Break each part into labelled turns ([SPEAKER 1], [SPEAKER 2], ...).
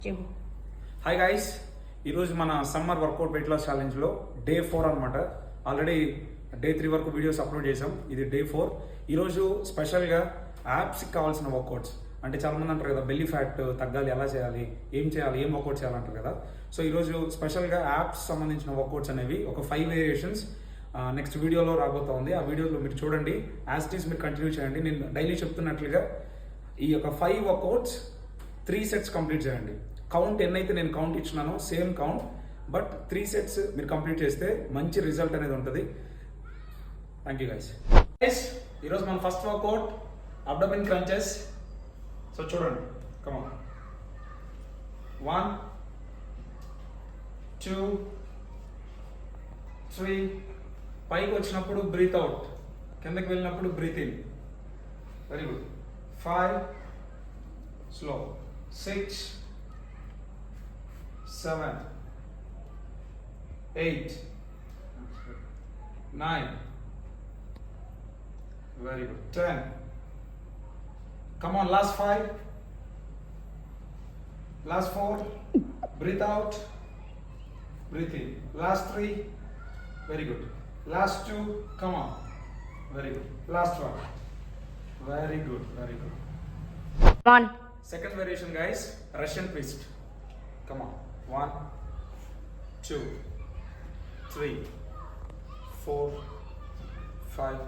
[SPEAKER 1] Hi guys, ఈరోజు మన summer workout weight loss ఛాలెంజ్లో డే 4 అనమాట. ఆల్రెడీ డే 3 వరకు వీడియోస్ అప్లోడ్ చేసాం. ఇది డే 4. ఈరోజు స్పెషల్గా యాప్స్కి కావాల్సిన వర్కౌట్స్, అంటే చాలామంది అంటారు కదా బెల్లీ ఫ్యాట్ తగ్గాలి, ఎలా చేయాలి, ఏం వర్కౌట్ చేయాలంటారు కదా. సో ఈరోజు స్పెషల్గా యాప్స్ సంబంధించిన వర్కౌట్స్ అనేవి ఒక 5 వేరియేషన్స్ నెక్స్ట్ వీడియోలో రాబోతా ఉంది. ఆ వీడియోలో మీరు చూడండి, యాజ్ ఇట్ ఈస్ మీరు కంటిన్యూ చేయండి. నేను డైలీ చెప్తున్నట్లుగా ఈ యొక్క 5 వర్కౌట్స్ 3 సెట్స్ కంప్లీట్ చేయండి. కౌంట్ ఎన్నైతే నేను కౌంట్ ఇచ్చినానో సేమ్ కౌంట్, బట్ 3 సెట్స్ మీరు కంప్లీట్ చేస్తే మంచి రిజల్ట్ అనేది ఉంటుంది. Thank you guys. ఈరోజు మన first workout abdomen crunches. So చూడండి, కమాన్. 1 2 3. పైకి వచ్చినప్పుడు బ్రీత్ అవుట్, కిందకి వెళ్ళినప్పుడు breathe in. Very good. 5 slow. 6 7 8 9. Very good. 10. Come on, last 5. Last 4. Breathe out. Breathe in. Last 3. Very good. Last 2. Come on. Very good. Last 1. Very good. Very good.
[SPEAKER 2] One.
[SPEAKER 1] Second variation, guys. Russian twist. Come on. 1 2 3 4 5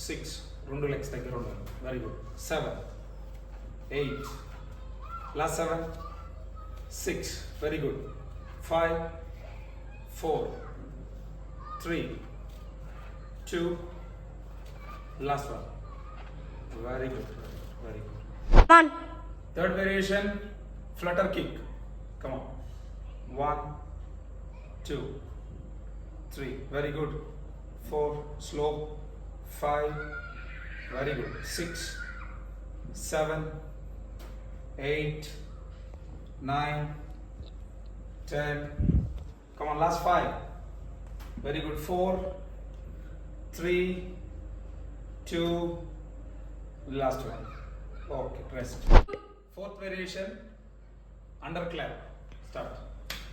[SPEAKER 1] 6. రెండు legs దగ్గర ఉండాలి. Very good. 7 8. Last 7 6. Very good. 5 4 3 2. Last 1. Very good. Very good.
[SPEAKER 2] One.
[SPEAKER 1] Third variation, flutter kick. Come on. 1 2 3. Very good. 4. Slow. 5. Very good. 6 7 8 9 10. Come on, last 5. Very good. 4 3 2. Last one. Okay, rest. Fourth variation, under clap. Start.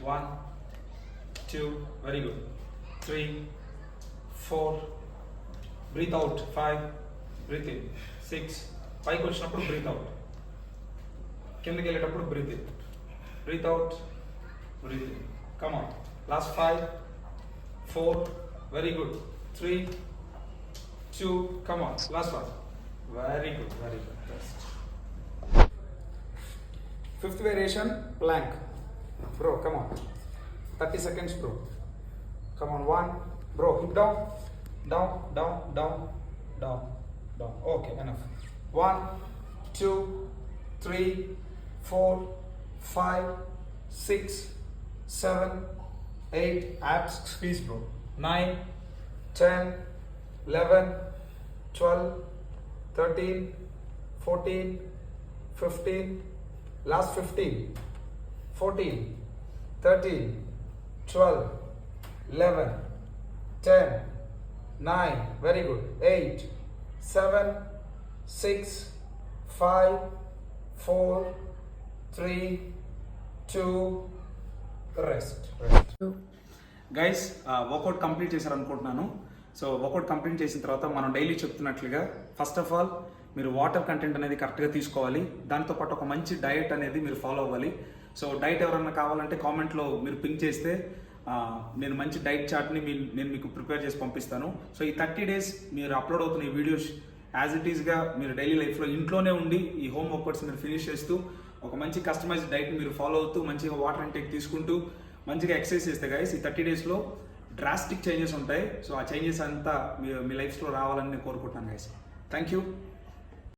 [SPEAKER 1] 1 2. Very good. 3 4. Breathe out. 5. Breathe in. 6. పైకి వచ్చినప్పుడు breath out, కిందకి వెళ్ళేటప్పుడు breathe in. Breathe out, breathe in. Come on. Last 5 4. Very good. 3 2. Come on. Last 1. Very good. Very good. Rest. Fifth variation, plank. Bro, come on. 30 seconds, bro. Come on. 1. Bro, hip down. Down, down, down, down, down. Okay, enough. 1 2 3 4 5 6 7 8. Abs squeeze, bro. 9 10 11 12 13 14 15. Last 15 14 13 12 11 10 9. Very good. 8 7 6 5 4 3 2. Rest. Guys, work out complete చేశారు అనుకుంటున్నాను. So work out complete చేసిన తర్వాత మనం daily చెప్తున్నట్లుగా first of all మీరు water content అనేది కరెక్ట్గా తీసుకోవాలి. దాంతోపాటు ఒక మంచి డయట్ అనేది మీరు ఫాలో అవ్వాలి. సో డైట్ ఎవరన్నా కావాలంటే కామెంట్లో మీరు పింక్ చేస్తే నేను మంచి డైట్ చార్ట్ని నేను మీకు ప్రిపేర్ చేసి పంపిస్తాను. సో ఈ 30 days మీరు అప్లోడ్ అవుతున్న ఈ వీడియోస్ యాజ్ ఇట్ ఈస్గా మీరు డైలీ లైఫ్లో ఇంట్లోనే ఉండి ఈ హోమ్ వర్కౌట్స్ మీరు ఫినిష్ చేస్తూ ఒక మంచి కస్టమైజ్డ్ డైట్ని మీరు ఫాలో అవుతూ మంచిగా వాటర్ ఇంటేక్ తీసుకుంటూ మంచిగా ఎక్సర్సైజ్ చేస్తే గైస్ ఈ 30 daysలో డ్రాస్టిక్ చేంజెస్ ఉంటాయి. సో ఆ చేంజెస్ అంతా మీ లైఫ్లో రావాలని నేను కోరుకుంటున్నాను గైస్. Thank you.